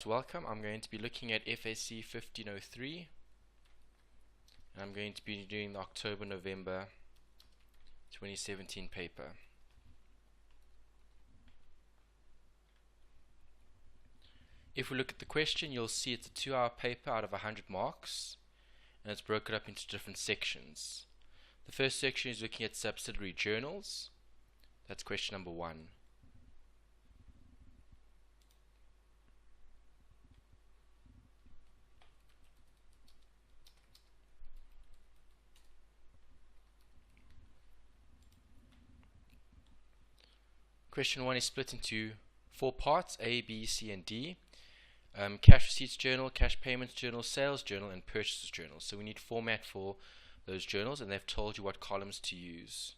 Welcome. I'm going to be looking at FAC 1503 and I'm going to be doing the October-November 2017 paper. If we look at the question, you'll see it's a 2-hour paper out of 100 marks and it's broken up into different sections. The first section is looking at subsidiary journals. That's question number 1. Question 1 is split into 4 parts: A, B, C, and D. Cash receipts journal, cash payments journal, sales journal, and purchases journal. So we need format for those journals, and they've told you what columns to use.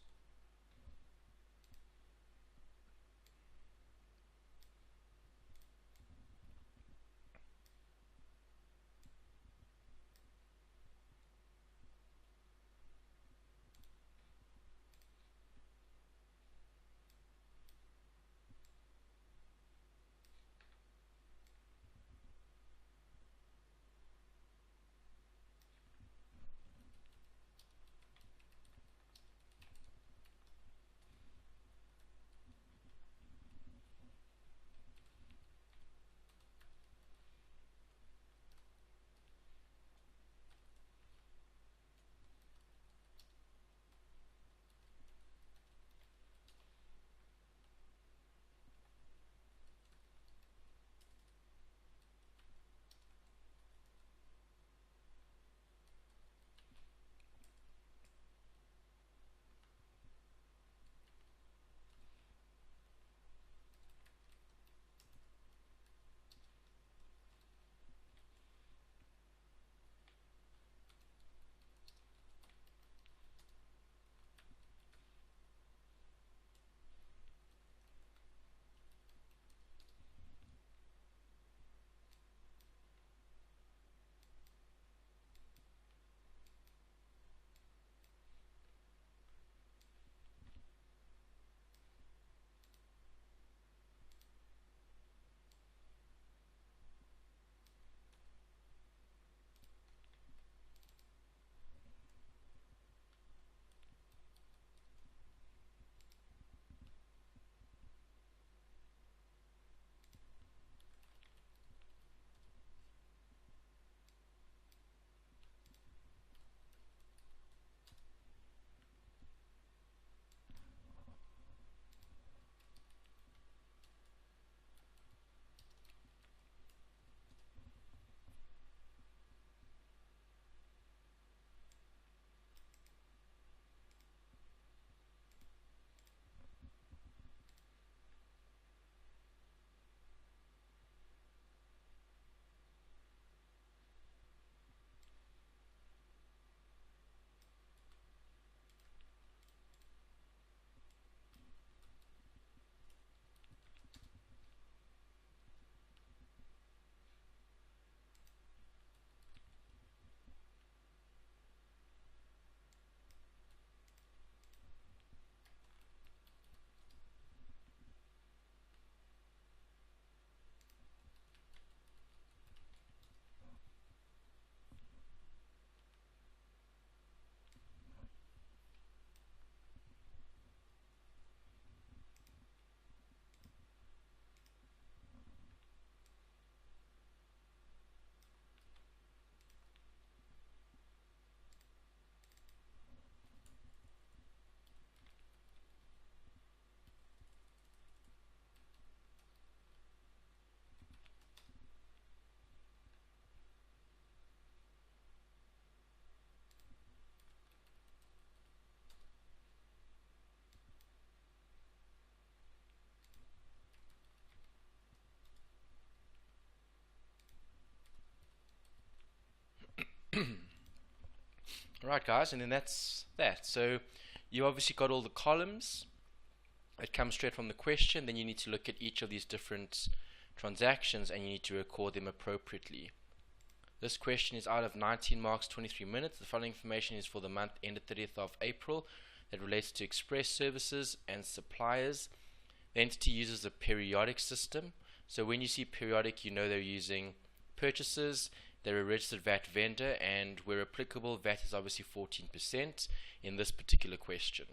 Alright guys, and then that's that. So you obviously got all the columns. It comes straight from the question. Then you need to look at each of these different transactions and you need to record them appropriately. This question is out of 19 marks, 23 minutes. The following information is for the month ended 30th of April that relates to express services and suppliers. The entity uses a periodic system. So when you see periodic, you know they're using purchases, they're a registered VAT vendor, and where applicable, VAT is obviously 14% in this particular question.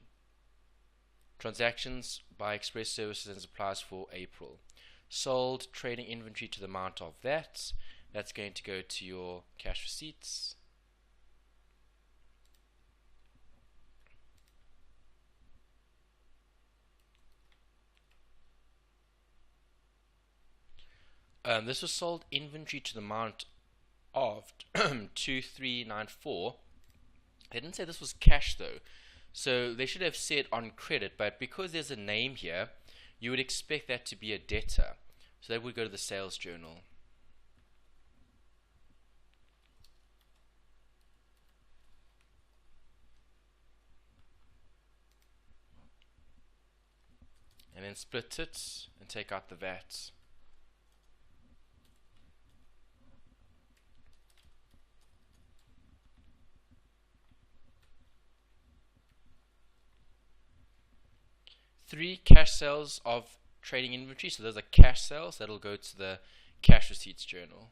Transactions by express services and supplies for April. Sold trading inventory to the amount of that. That's going to go to your cash receipts. This was sold inventory to the amount of 2394. They didn't say this was cash though, so they should have said on credit, but because there's a name here, you would expect that to be a debtor, so that would go to the sales journal. And then split it and take out the VAT. Three cash sales of trading inventory, so those are cash sales, that'll go to the cash receipts journal.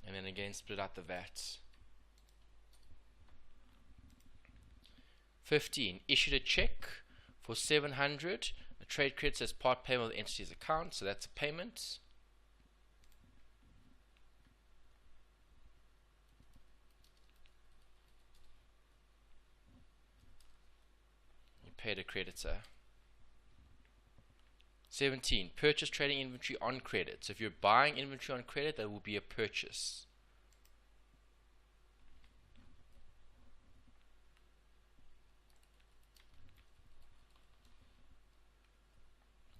And then again split out the VAT. 15. Issued a check for 700. A trade credit as part payment of the entity's account, so that's a payment. You paid a creditor. 17. Purchase trading inventory on credit. So if you're buying inventory on credit, that will be a purchase.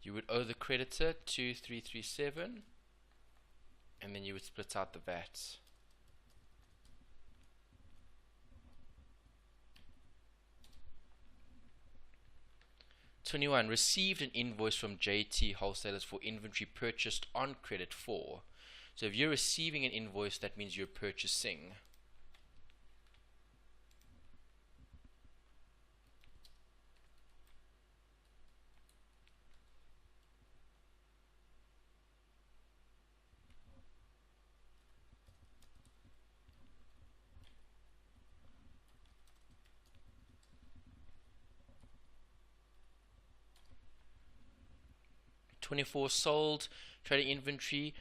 You would owe the creditor 2337, and then you would split out the VAT. (21) Received an invoice from JT Wholesalers for inventory purchased on credit for. So if you're receiving an invoice, that means you're purchasing. (24) Sold trading inventory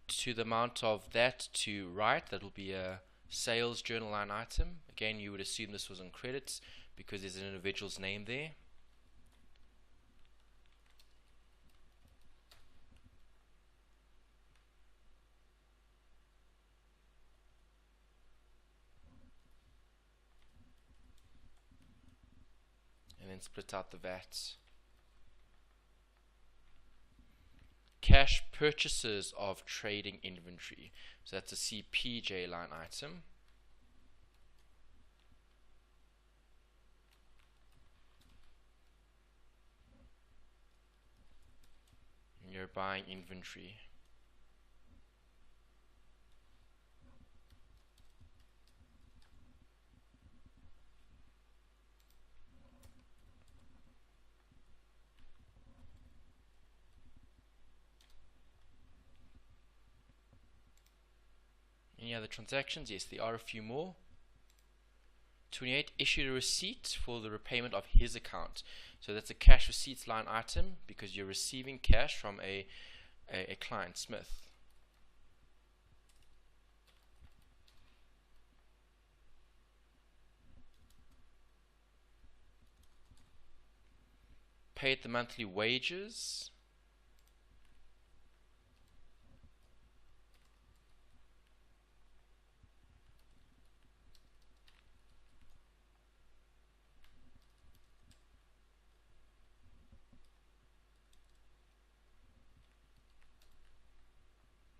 to the amount of that to right. That will be a sales journal line item. Again, you would assume this was on credits because there's an individual's name there. And then split out the VAT. Cash purchases of trading inventory. So that's a CPJ line item. And you're buying inventory. Any other transactions? Yes, there are a few more. 28. Issued a receipt for the repayment of his account. So that's a cash receipts line item because you're receiving cash from a client, Smith. Paid the monthly wages.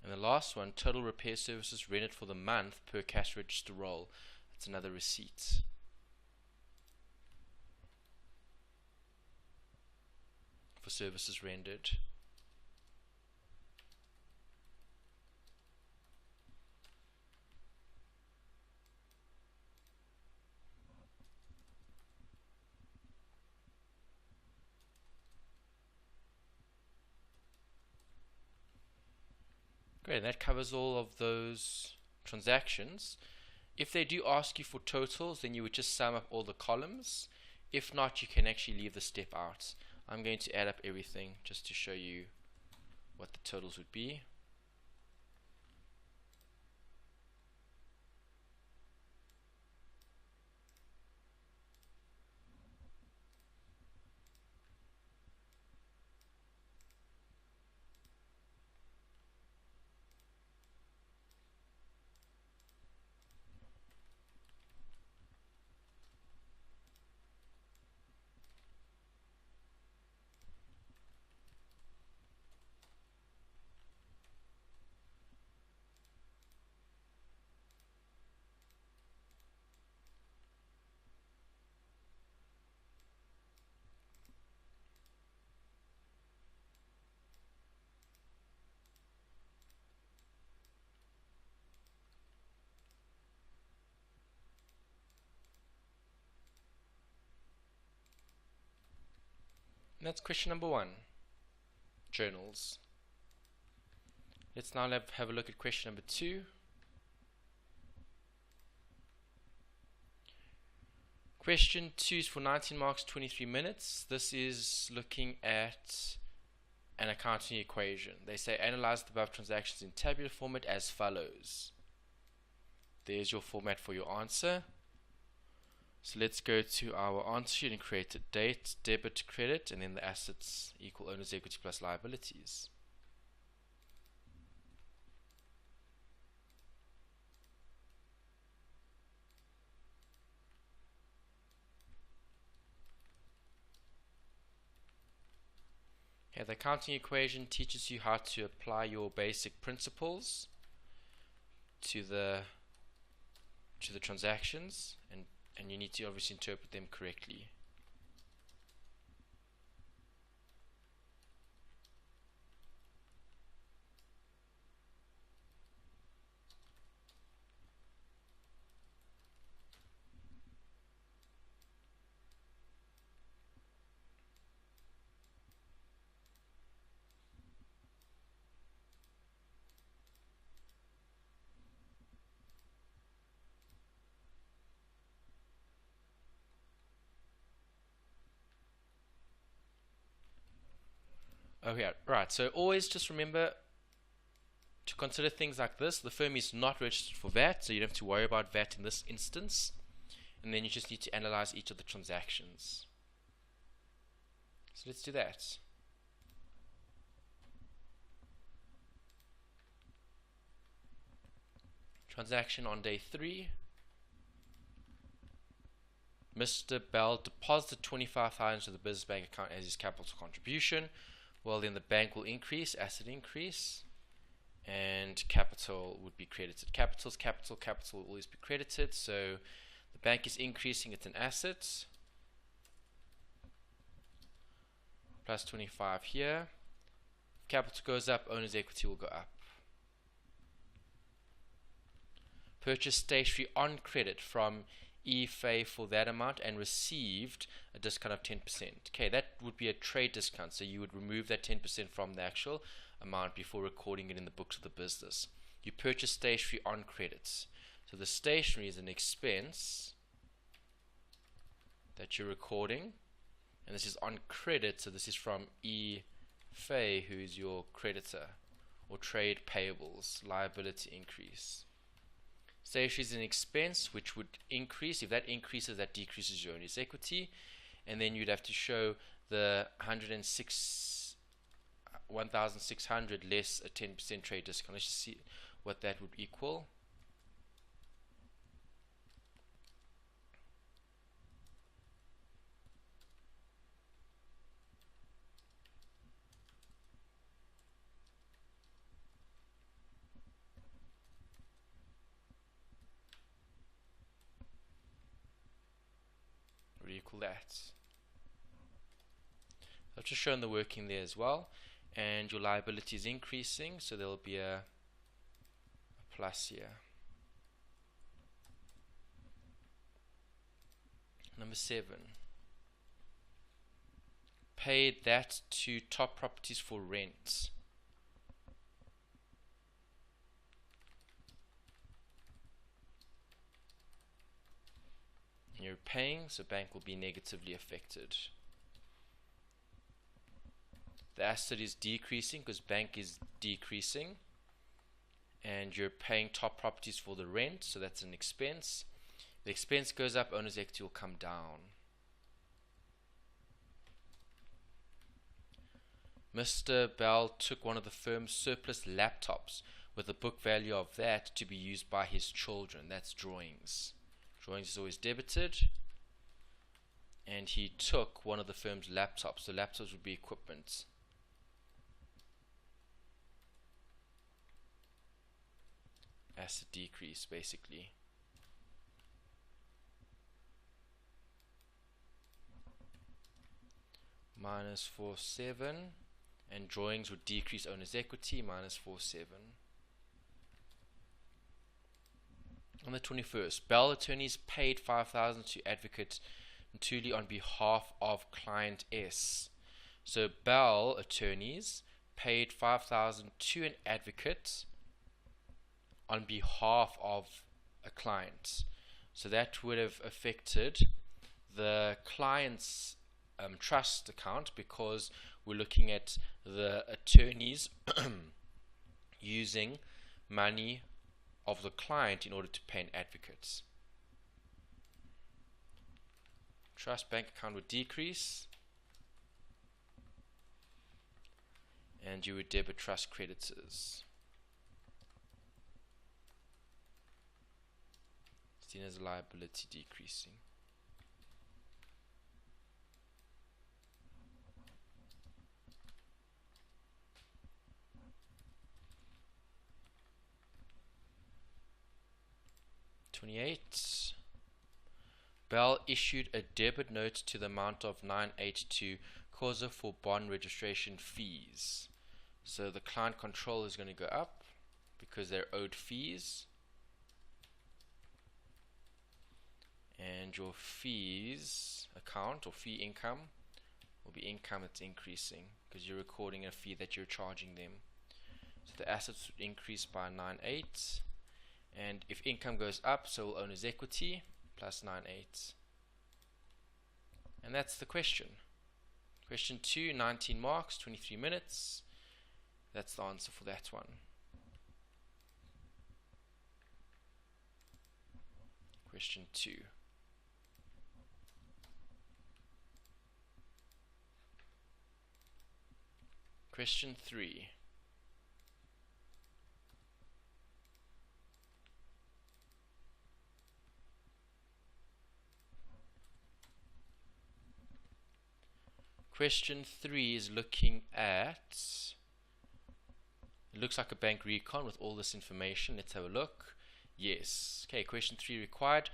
And the last one, total repair services rendered for the month per cash register roll. That's another receipt. For services rendered. Great, and that covers all of those transactions. If they do ask you for totals, then you would just sum up all the columns. If not, you can actually leave the step out. I'm going to add up everything just to show you what the totals would be. And that's question number 1, journals. Let's now have a look at question number 2. Question 2 is for 19 marks, 23 minutes. This is looking at an accounting equation. They say analyze the above transactions in tabular format as follows. There's your format for your answer. So let's go to our answer sheet and create a date, debit, credit, and then the assets equal owner's equity plus liabilities. Okay, the accounting equation teaches you how to apply your basic principles to the transactions, and you need to obviously interpret them correctly. Oh yeah, right, so always just remember to consider things like this. The firm is not registered for VAT, so you don't have to worry about VAT in this instance. And then you just need to analyze each of the transactions. So let's do that. Transaction on day 3. Mr. Bell deposited 25,000 to the business bank account as his capital contribution. Well, then the bank will increase, asset increase, and capital would be credited. Capital will always be credited, so the bank is increasing, it's an asset. Plus 25 here. If capital goes up, owner's equity will go up. Purchased stationery on credit from FAC for that amount and received a discount of 10%. Okay, that would be a trade discount, so you would remove that 10% from the actual amount before recording it in the books of the business. You purchase stationery on credits, so the stationery is an expense that you're recording, and this is on credit, so this is from FAC, who is your creditor, or trade payables, liability increase. Stationery is an expense which would increase. If that increases, that decreases your owner's equity, and then you'd have to show the 1,600 less a 10% trade discount. Let's just see what that would equal. Equal that. I've just shown the working there as well, and your liability is increasing, so there will be a plus here. Number 7. Paid that to Top Properties for rent. you're paying, so bank will be negatively affected. The asset is decreasing because bank is decreasing, and you're paying top properties for the rent, so that's an expense. The expense goes up, owner's equity will come down. Mr. Bell took one of the firm's surplus laptops with a book value of that to be used by his children. That's drawings. Drawings is always debited. And he took one of the firm's laptops. The laptops would be equipment. Asset decrease, basically. Minus 47. And drawings would decrease owner's equity, minus 47. On the 21st, Bell attorneys paid $5,000 to advocate Ntuli on behalf of client S. So Bell attorneys paid $5,000 to an advocate on behalf of a client. So that would have affected the client's trust account, because we're looking at the attorneys using money of the client in order to pay an advocate. Trust bank account would decrease, and you would debit trust creditors. Seen as a liability decreasing. Bell issued a debit note to the amount of 982 causa for bond registration fees. So the client control is going to go up because they're owed fees, and your fees account or fee income will be income that's increasing because you're recording a fee that you're charging them. So the assets would increase by 98. And if income goes up, so will owner's equity, plus 98. And that's the question. Question 2, 19 marks, 23 minutes. That's the answer for that one. Question 2. Question 3. Question 3 is looking at, it looks like a bank recon with all this information. Let's have a look. Yes. Okay, question 3 required.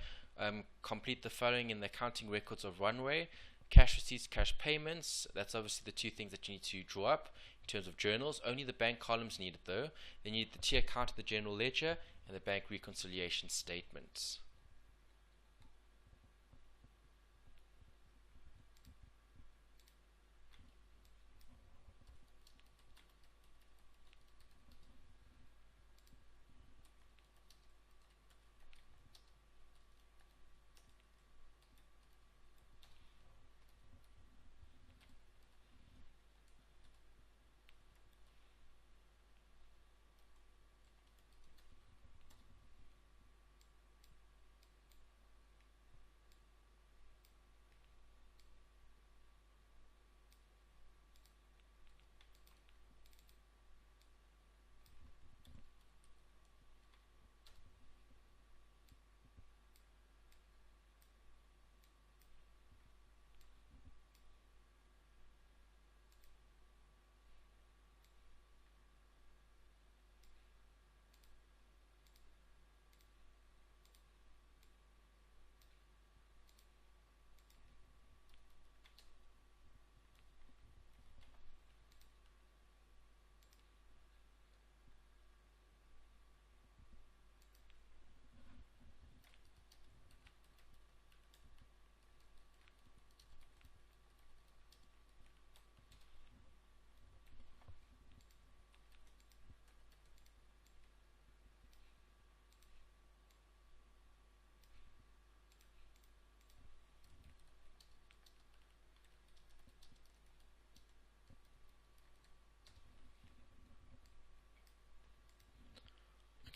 Complete the following in the accounting records of Runway. Cash receipts, cash payments. That's obviously the two things that you need to draw up in terms of journals. Only the bank columns needed though. Then you need the T account of the general ledger and the bank reconciliation statements.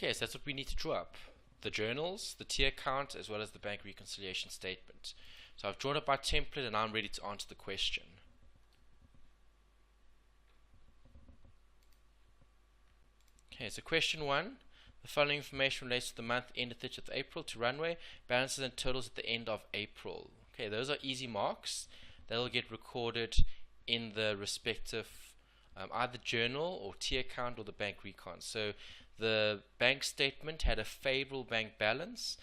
Okay, so that's what we need to draw up. The journals, the T account, as well as the bank reconciliation statement. So I've drawn up my template and I'm ready to answer the question. Okay, so question 1. The following information relates to the month ended 30th of April to runway, balances and totals at the end of April. Okay, those are easy marks. They'll get recorded in the respective either journal or T account or the bank recon. So the bank statement had a favorable bank balance,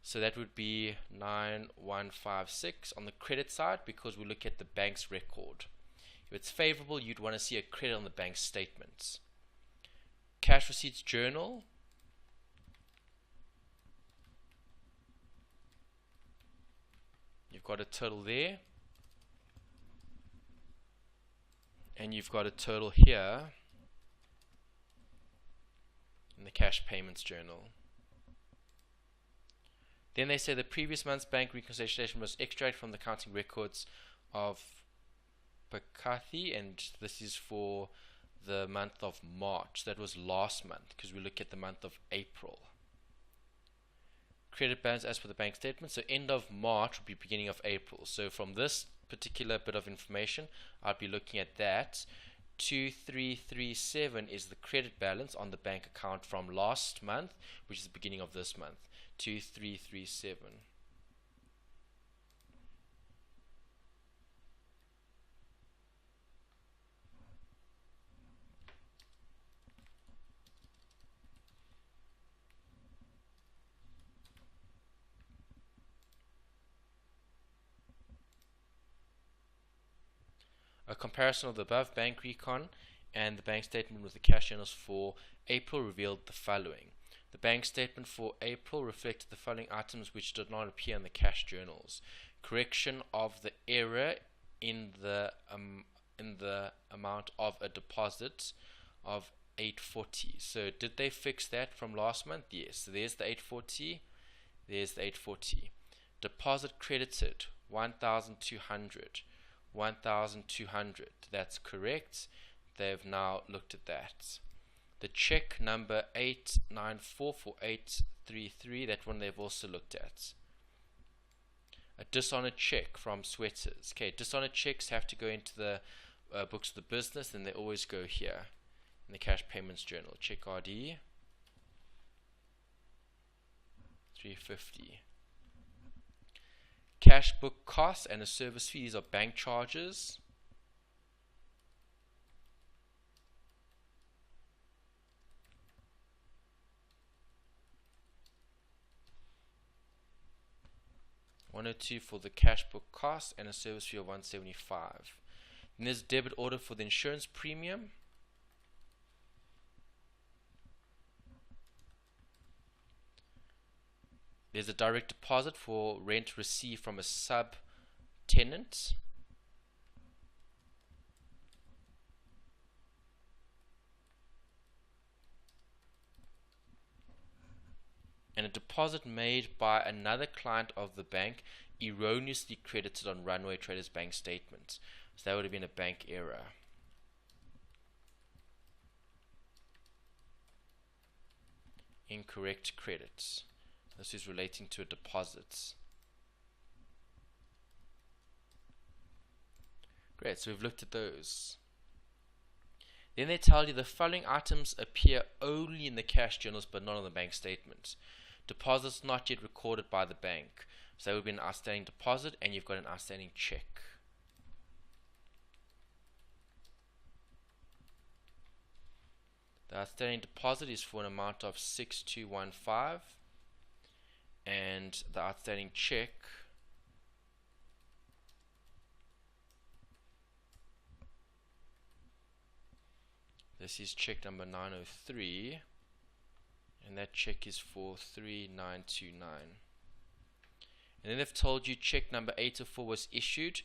so that would be 9156 on the credit side because we look at the bank's record. If it's favorable, you'd want to see a credit on the bank statements. Cash receipts journal. You've got a total there, and you've got a total here in the cash payments journal. Then they say the previous month's bank reconciliation was extracted from the accounting records of FAC1503, and this is for the month of March. That was last month because we look at the month of April. Credit balance as per the bank statement. So end of March would be beginning of April. So from this particular bit of information, I'd be looking at that. 2337 is the credit balance on the bank account from last month, which is the beginning of this month. 2337. A comparison of the above bank recon and the bank statement with the cash journals for April revealed the following. The bank statement for April reflected the following items which did not appear in the cash journals. Correction of the error in the amount of a deposit of 840. So did they fix that from last month? Yes. So there's the 840. There's the 840. Deposit credited 1,200. 1,200. That's correct. They've now looked at that. The check number 894433, that one they've also looked at. A dishonored check from Sweaters. Okay, dishonored checks have to go into the books of the business, and they always go here in the cash payments journal. Check RD 350. Cash book costs and a service fee. These are bank charges. $102 for the cash book cost and a service fee of $175. Then there's a debit order for the insurance premium. There's a direct deposit for rent received from a sub-tenant. And a deposit made by another client of the bank erroneously credited on Runway Traders bank statements. So that would have been a bank error. Incorrect credits. This is relating to a deposit. Great, so we've looked at those. Then they tell you the following items appear only in the cash journals but not on the bank statements. Deposits not yet recorded by the bank. So that would be an outstanding deposit, and you've got an outstanding check. The outstanding deposit is for an amount of 6215. And the outstanding check this is check number 903, and that check is for 3929. And then they've told you check number 804 was issued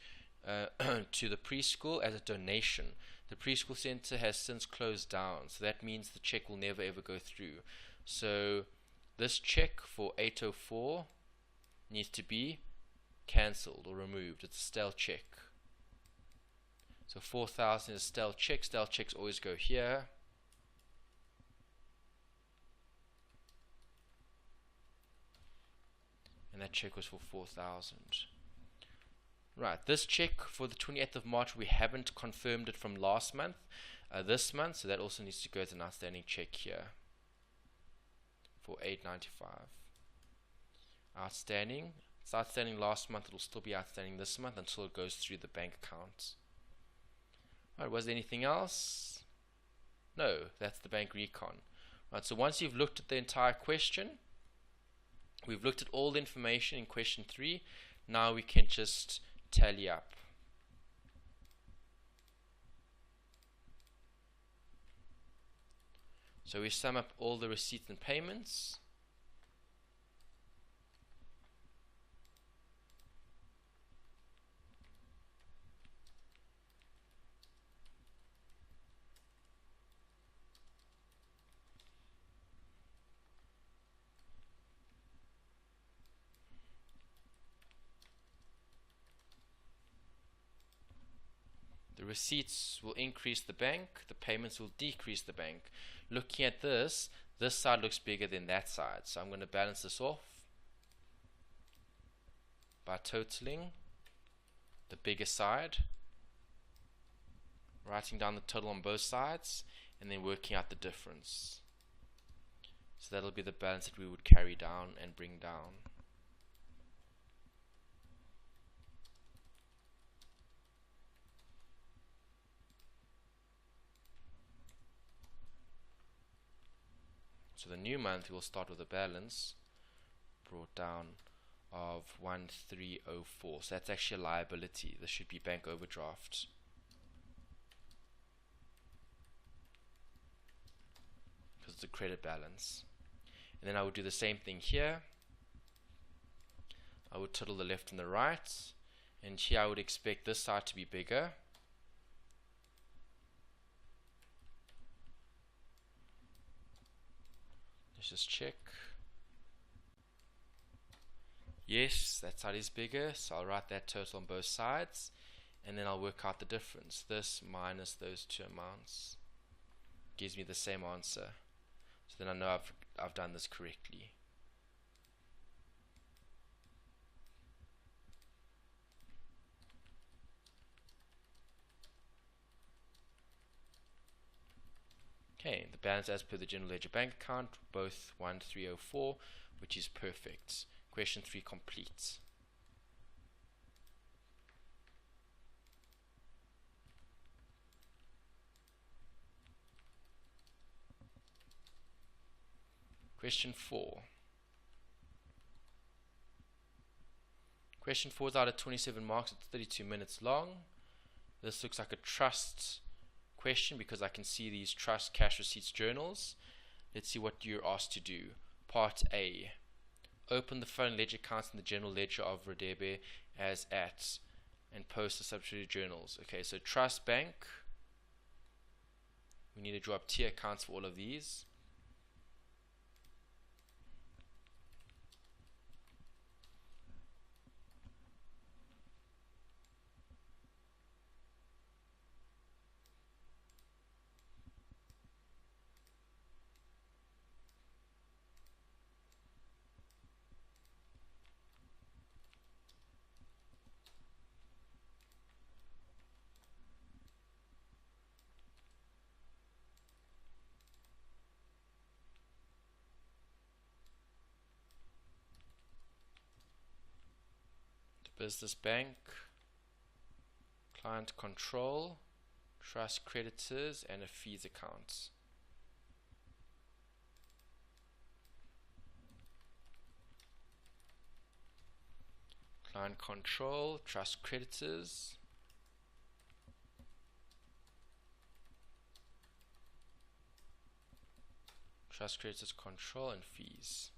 to the preschool as a donation. The preschool center has since closed down, so that means the check will never ever go through. So this check for 804 needs to be cancelled or removed. It's a stale check. So 4,000 is a stale check. Stale checks always go here. and that check was for 4,000. Right, this check for the 28th of March, we haven't confirmed it from last month, this month, so that also needs to go as an outstanding check here for 895. Outstanding. It's outstanding last month, it will still be outstanding this month until it goes through the bank account. Right, was there anything else? No, that's the bank recon. Right, so once you've looked at the entire question, we've looked at all the information in question 3, now we can just tally up. So we sum up all the receipts and payments. The receipts will increase the bank, the payments will decrease the bank. Looking at this side looks bigger than that side, so I'm going to balance this off by totaling the bigger side, writing down the total on both sides, and then working out the difference. So that'll be the balance that we would carry down and bring down. So the new month we will start with a balance brought down of 1304. So that's actually a liability. This should be bank overdraft. Because it's a credit balance. And then I would do the same thing here. I would total the left and the right. And here I would expect this side to be bigger. Let's just check. Yes, that side is bigger, so I'll write that total on both sides, and then I'll work out the difference. This minus those two amounts gives me the same answer. So then I know I've done this correctly. Okay, the balance as per the general ledger bank account, both 1304, which is perfect. Question 3 complete. Question 4. Question 4 is out of 27 marks. It's 32 minutes long. This looks like a trust question because I can see these trust cash receipts journals. Let's see what you're asked to do. Part A. Open the following ledger accounts in the general ledger of Rodebe as at and post the subsidiary journals. Okay, so trust bank. We need to draw up tier accounts for all of these. Business bank, client control, trust creditors, and a fees account. Client control, trust creditors, trust creditors control, and fees.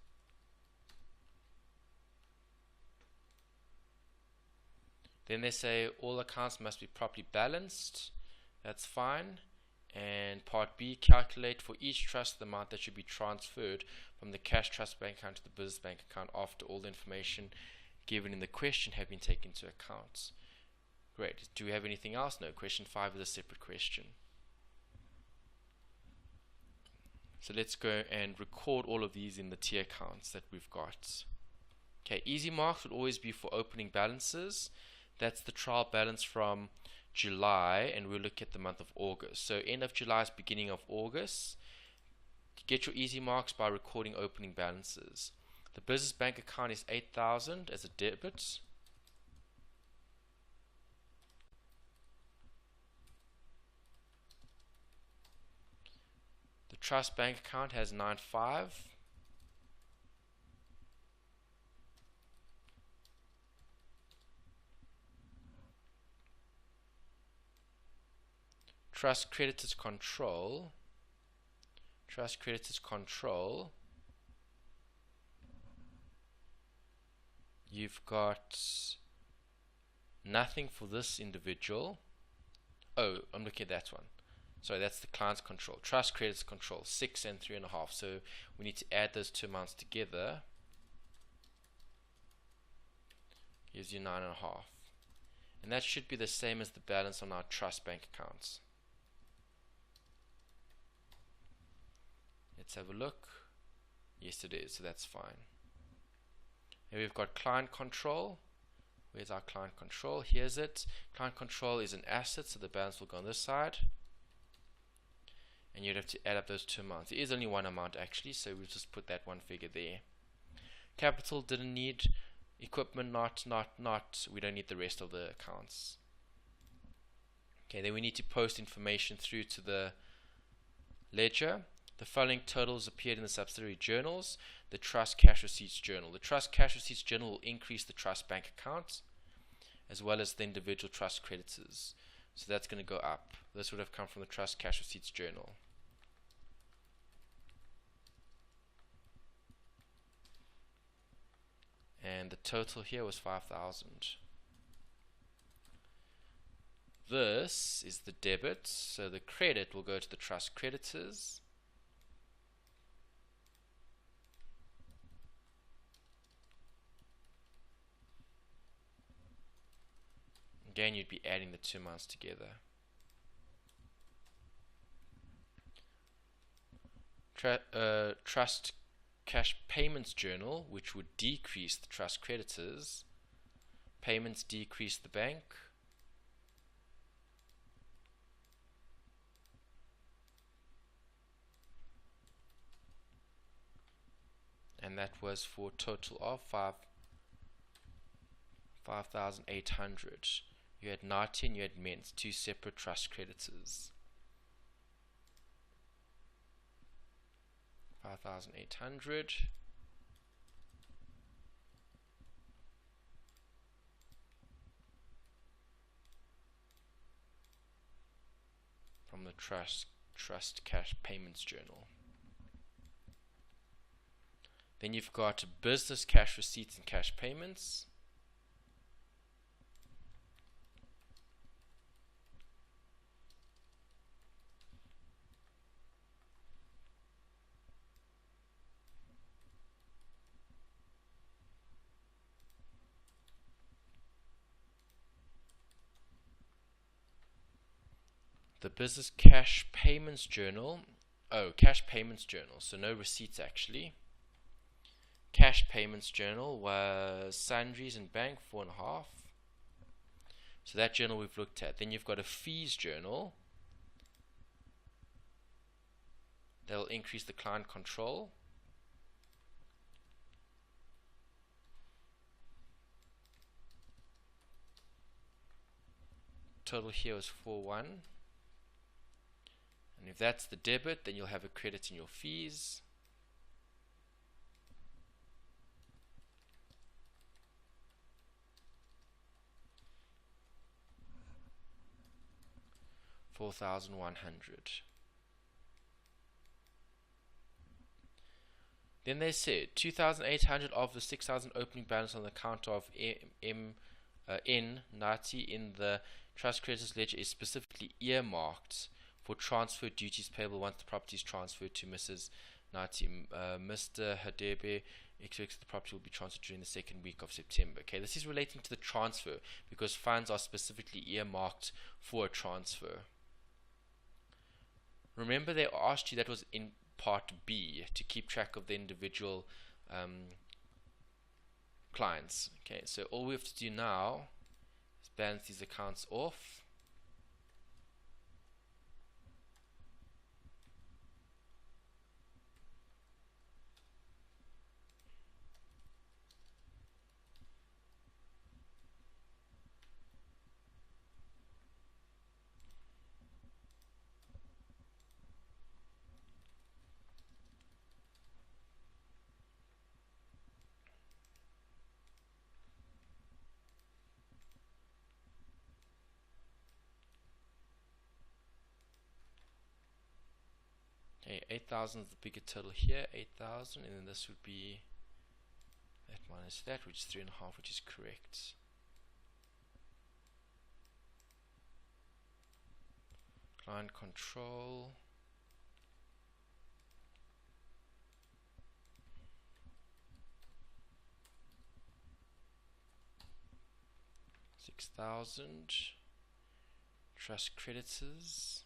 Then they say all accounts must be properly balanced. That's fine. And part B, calculate for each trust the amount that should be transferred from the cash trust bank account to the business bank account after all the information given in the question have been taken into account. Great. Do we have anything else? No. Question 5 is a separate question. So let's go and record all of these in the tier accounts that we've got. Okay, easy marks would always be for opening balances. That's the trial balance from July, and we'll look at the month of August. So end of July is beginning of August. Get your easy marks by recording opening balances. The business bank account is 8,000 as a debit. The trust bank account has 9,500. Trust creditors control. Trust creditors control. You've got nothing for this individual. Oh, I'm looking at that one. Sorry, that's the client's control. Trust creditors control 6 and 3.5. So we need to add those two amounts together. Gives you 9.5. And that should be the same as the balance on our trust bank accounts. Let's have a look. Yes, it is, so that's fine. And we've got client control. Where's our client control? Here's it. Client control is an asset, so the balance will go on this side. And you'd have to add up those two amounts. There is only one amount actually, so we'll just put that one figure there. Capital didn't need. Equipment not. We don't need the rest of the accounts. Okay, then we need to post information through to the ledger. The following totals appeared in the subsidiary journals. The trust cash receipts journal. The trust cash receipts journal will increase the trust bank account as well as the individual trust creditors. So that's going to go up. This would have come from the trust cash receipts journal. And the total here was 5,000. This is the debit, so the credit will go to the trust creditors. Again, you'd be adding the two amounts together. Trust cash payments journal, which would decrease the trust creditors. Payments decrease the bank. And that was for a total of 5,800. You had Nati and you had Ments, two separate trust creditors. 5,800. From the trust cash payments journal. Then you've got business cash receipts and cash payments. The business cash payments journal. Oh, cash payments journal. So no receipts actually. Cash payments journal was sundries and bank 4.5. So that journal we've looked at. Then you've got a fees journal. That'll increase the client control. Total here was 4.1. And if that's the debit, then you'll have a credit in your fees. $4,100. Then they said 2,800 of the 6,000 opening balance on the account of Nati in the trust creditors ledger is specifically earmarked for transfer duties payable once the property is transferred to Mrs. Nati. Mr. Hadebe expects the property will be transferred during the second week of September. Okay, this is relating to the transfer because funds are specifically earmarked for a transfer. Remember they asked you, that was in part B, to keep track of the individual clients. Okay, so all we have to do now is balance these accounts off. Okay, 8,000 is the bigger total here, 8,000, and then this would be that minus that, which is 3.5, which is correct. Client control. $6,000. Trust creditors.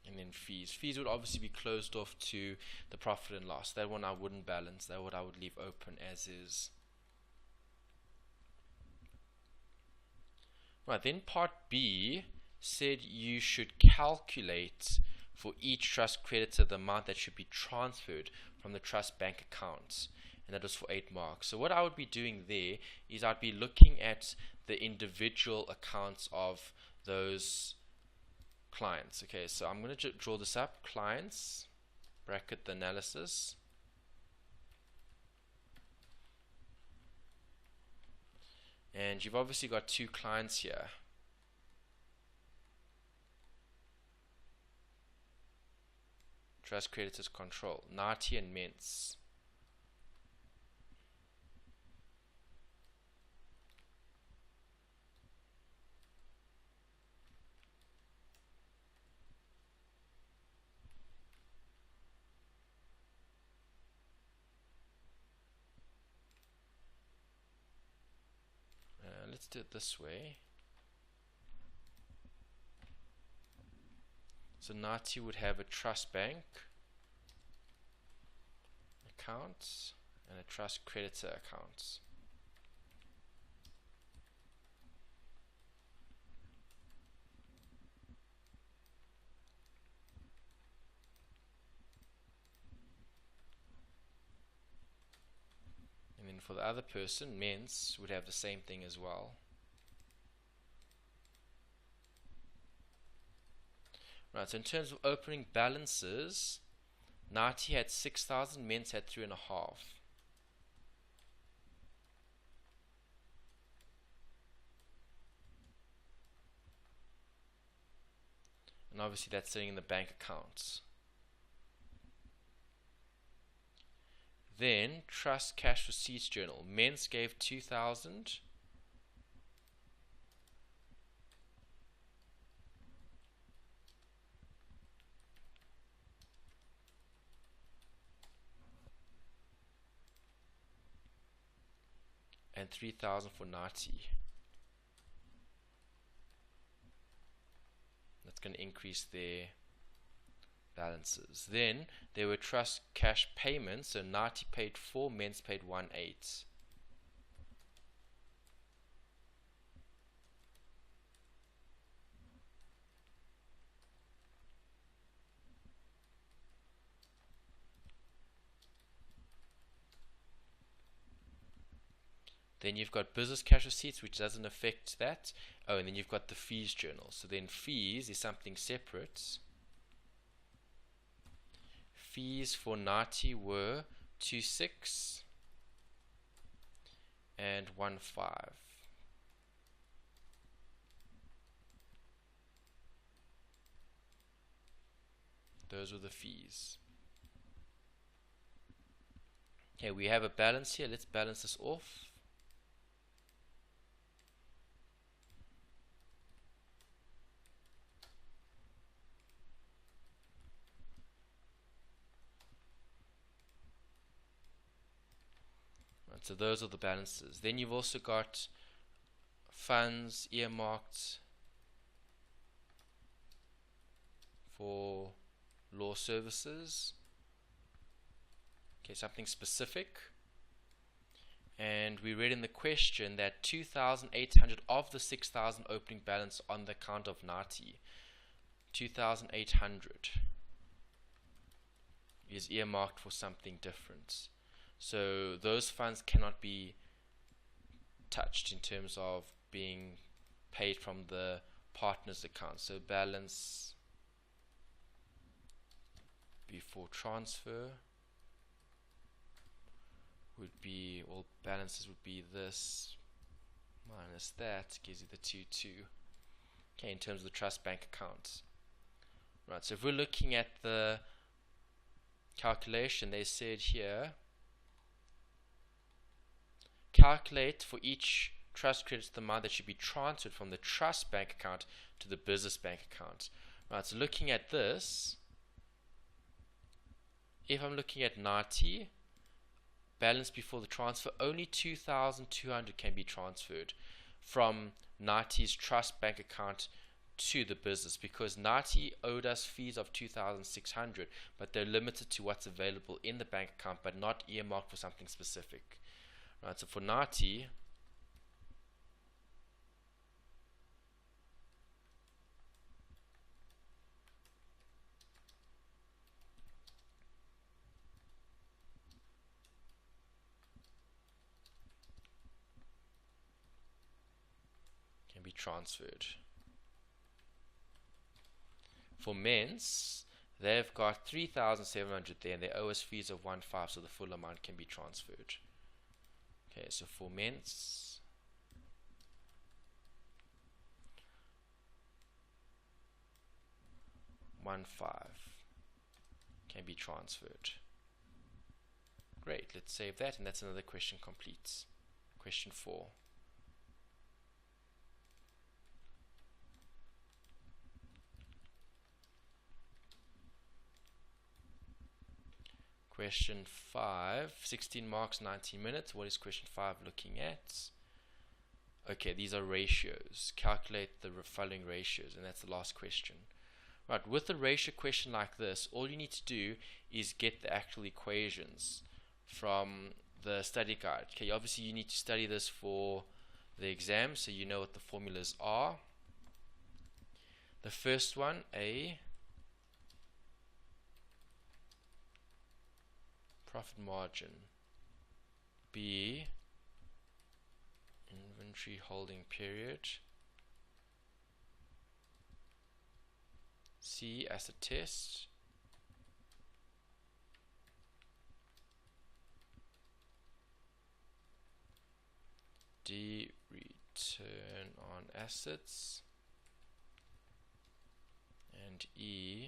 And then fees. Fees would obviously be closed off to the profit and loss. That one I wouldn't balance. That one I would leave open as is. Right, then part B said you should calculate for each trust creditor the amount that should be transferred from the trust bank accounts, and that was for 8 marks. So what I would be doing there is I'd be looking at the individual accounts of those clients. Okay, so I'm going to draw this up. Clients, bracket the analysis. And you've obviously got 2 clients here. Trust creditors control, Nati and Ments. Let's do it this way. So Nati would have a trust bank account and a trust creditor account. And then for the other person, Ments, would have the same thing as well. Right, so in terms of opening balances, Nati had 6,000, Ments had 3.5. And obviously that's sitting in the bank accounts. Then trust cash receipts journal. Ments gave 2,000. And 3,000 for Nati. That's going to increase their balances. Then there were trust cash payments. So Nati paid 4, Ments paid 1.8. Then you've got business cash receipts, which doesn't affect that. Oh, and then you've got the fees journal. So then fees is something separate. Fees for Nati were 2.6 and 1.5. Those were the fees. Okay, we have a balance here. Let's balance this off. so those are the balances. Then you've also got funds earmarked for law services. Okay, something specific. And we read in the question that 2,800 of the 6,000 opening balance on the account of Nati, 2,800 is earmarked for something different. So those funds cannot be touched in terms of being paid from the partner's account. So balance before transfer would be, all balances would be this minus that, gives you the 2,2. Okay, in terms of the trust bank account. Right, so if we're looking at the calculation, they said here, calculate for each trust credit the amount that should be transferred from the trust bank account to the business bank account. Right, so looking at this, if I'm looking at Nati, balance before the transfer, only 2,200 can be transferred from Nati's trust bank account to the business, because Nati owed us fees of 2,600, but they're limited to what's available in the bank account, but not earmarked for something specific. Right, so for Nati, can be transferred. For Mens, they've got 3,700 there, and they owe us fees of 1,500, so the full amount can be transferred. Okay, so for Mens, $1,500 can be transferred. Great, let's save that, and that's another question complete. Question 4. Question 5, 16 marks, 90 minutes. What is question 5 looking at? Okay, these are ratios. Calculate the following ratios, and that's the last question. Right, with a ratio question like this, all you need to do is get the actual equations from the study guide. Okay, obviously you need to study this for the exam, so you know what the formulas are. The first one, A, profit margin, B, inventory holding period, C, asset test, D, return on assets, and E,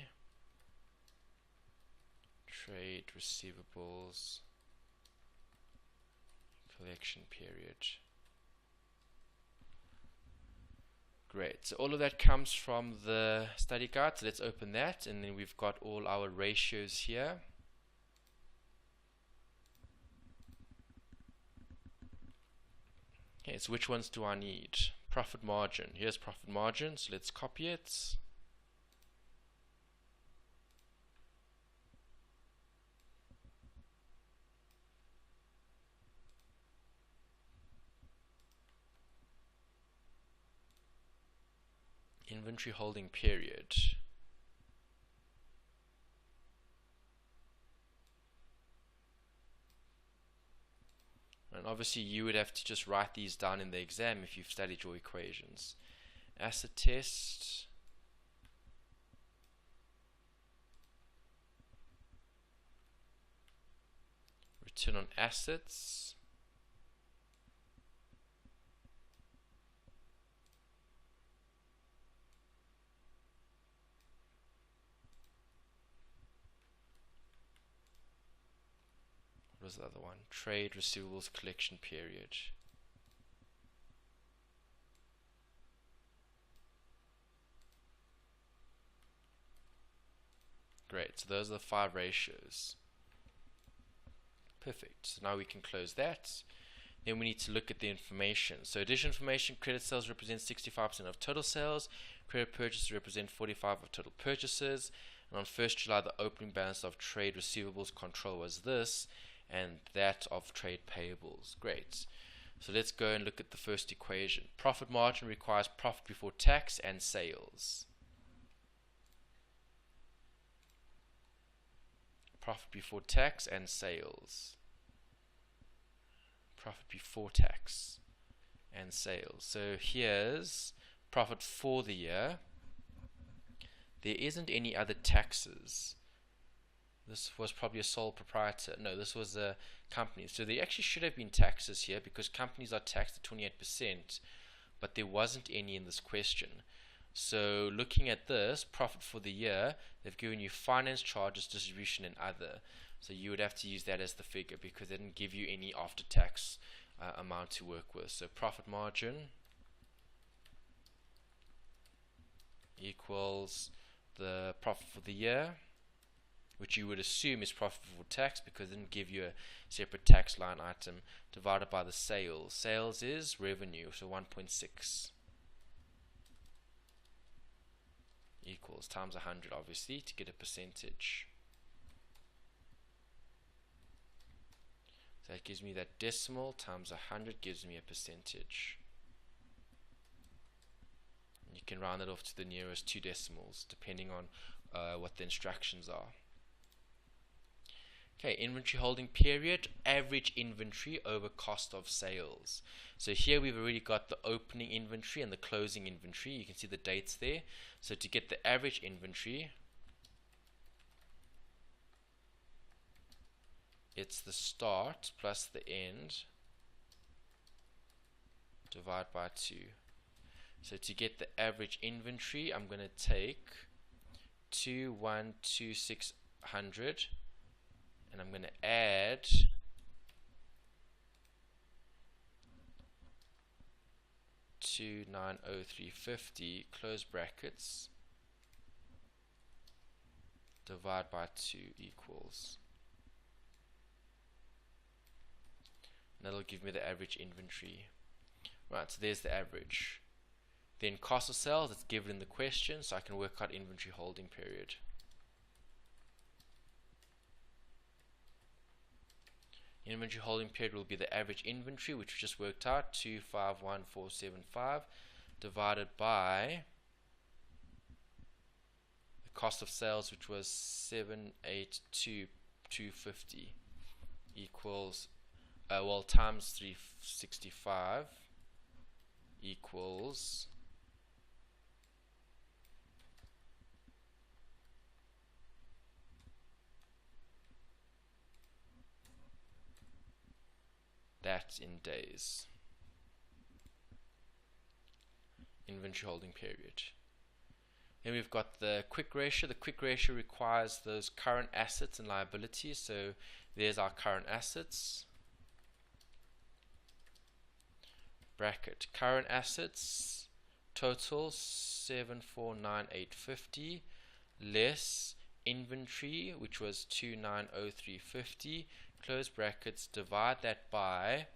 trade receivables collection period. Great, so all of that comes from the study guide, so let's open that, and then we've got all our ratios here. Okay, so which ones do I need? Profit margin. Here's profit margin, so let's copy it. Inventory holding period. And obviously you would have to just write these down in the exam if you've studied your equations. Asset test, return on assets, what was the other one? Trade receivables collection period. Great, so those are the 5 ratios. Perfect, so now we can close that. Then we need to look at the information. So additional information: credit sales represent 65% of total sales, credit purchases represent 45% of total purchases, and on 1st July the opening balance of trade receivables control was this, and that of trade payables. Great. So let's go and look at the first equation. Profit margin requires profit before tax and sales. Profit before tax and sales. Profit before tax and sales. So here's profit for the year. There isn't any other taxes. This was probably a sole proprietor. No, this was a company. So there actually should have been taxes here because companies are taxed at 28%, but there wasn't any in this question. So looking at this, profit for the year, they've given you finance charges, distribution, and other. So you would have to use that as the figure because they didn't give you any after-tax amount to work with. So profit margin equals the profit for the year, which you would assume is profit before tax because it didn't give you a separate tax line item, divided by the sales. Sales is revenue, so 1.6 equals times 100, obviously, to get a percentage. So that gives me that decimal times 100 gives me a percentage. And you can round it off to the nearest 2 decimals, depending on what the instructions are. Okay, inventory holding period, average inventory over cost of sales. So here we've already got the opening inventory and the closing inventory. You can see the dates there. So to get the average inventory, it's the start plus the end divided by 2. So to get the average inventory, I'm going to take 2,12600 and I'm going to add 2,90350 close brackets divide by 2 equals. And that'll give me the average inventory. Right, so there's the average. Then cost of sales, it's given in the question, so I can work out inventory holding period. Inventory holding period will be the average inventory, which we just worked out, 251475, divided by the cost of sales, which was 782250, equals times 365 equals that in days. Inventory holding period. Then we've got the quick ratio. The quick ratio requires those current assets and liabilities. So there's our current assets. Bracket current assets total 749850 less inventory, which was 290350, close brackets, divide that by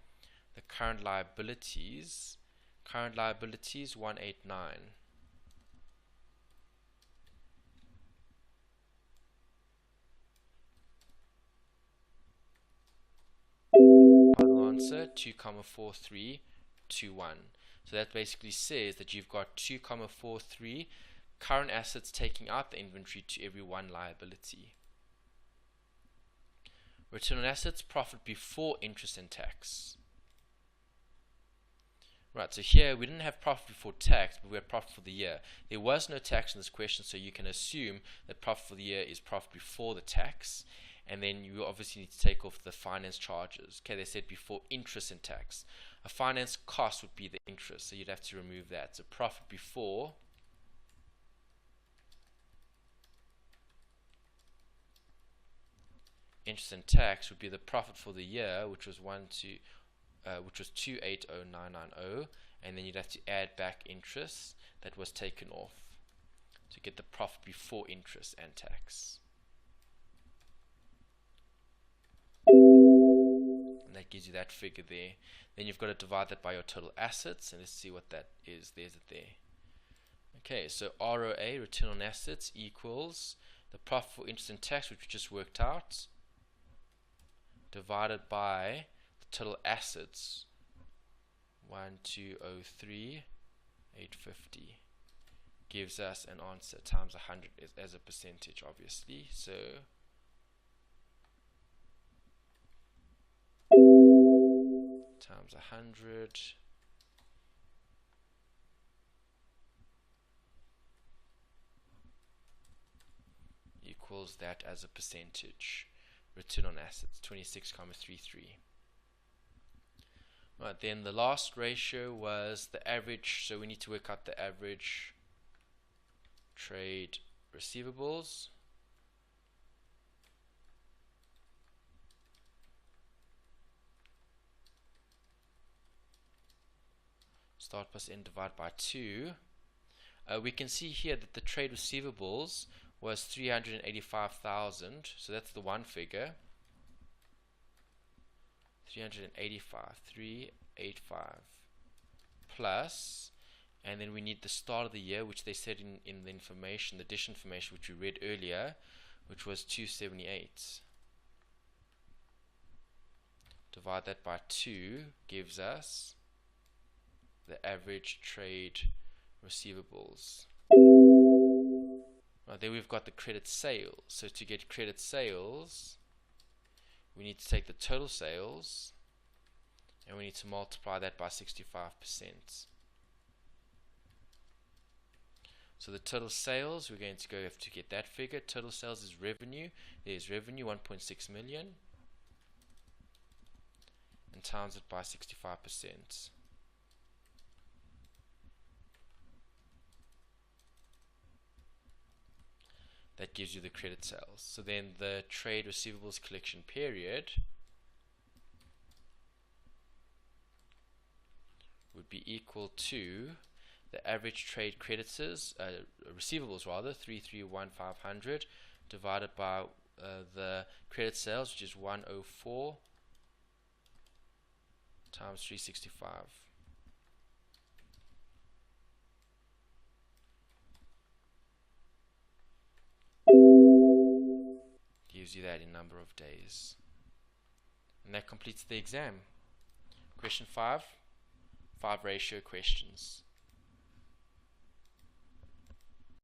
the current liabilities 189. Final answer 2,4321. So that basically says that you've got 2,43 current assets taking out the inventory to every one liability. Return on assets, profit before interest and tax. Right, so here we didn't have profit before tax, but we had profit for the year. There was no tax in this question, so you can assume that profit for the year is profit before the tax. And then you obviously need to take off the finance charges. Okay, they said before interest and tax. A finance cost would be the interest, so you'd have to remove that. So profit before interest and tax would be the profit for the year, which was 280990, and then you'd have to add back interest that was taken off to get the profit before interest and tax. And and that gives you that figure there. Then you've got to divide that by your total assets, and let's see what that is. There's it there. Okay, so ROA, return on assets, equals the profit for interest and tax, which we just worked out, divided by the total assets, 1203,850, gives us an answer times 100 as a percentage, obviously. So times 100 equals that as a percentage. Return on assets, 26.33. Right, then the last ratio was the average, so we need to work out the average trade receivables. Start plus end divide by 2. We can see here that the trade receivables was 385,000, so that's the one figure. 385 plus, and then we need the start of the year, which they said in the information, the dish information which we read earlier, which was 278. Divide that by 2 gives us the average trade receivables. Right, there we've got the credit sales. So to get credit sales, we need to take the total sales and we need to multiply that by 65%. So the total sales, we're going to go have to get that figure. Total sales is revenue. There's revenue, 1.6 million, and times it by 65%. That gives you the credit sales. So then the trade receivables collection period would be equal to the average trade creditors, receivables rather, 331,500 divided by the credit sales, which is 104 times 365. Gives you that in number of days. And that completes the exam. Question 5, 5 ratio questions.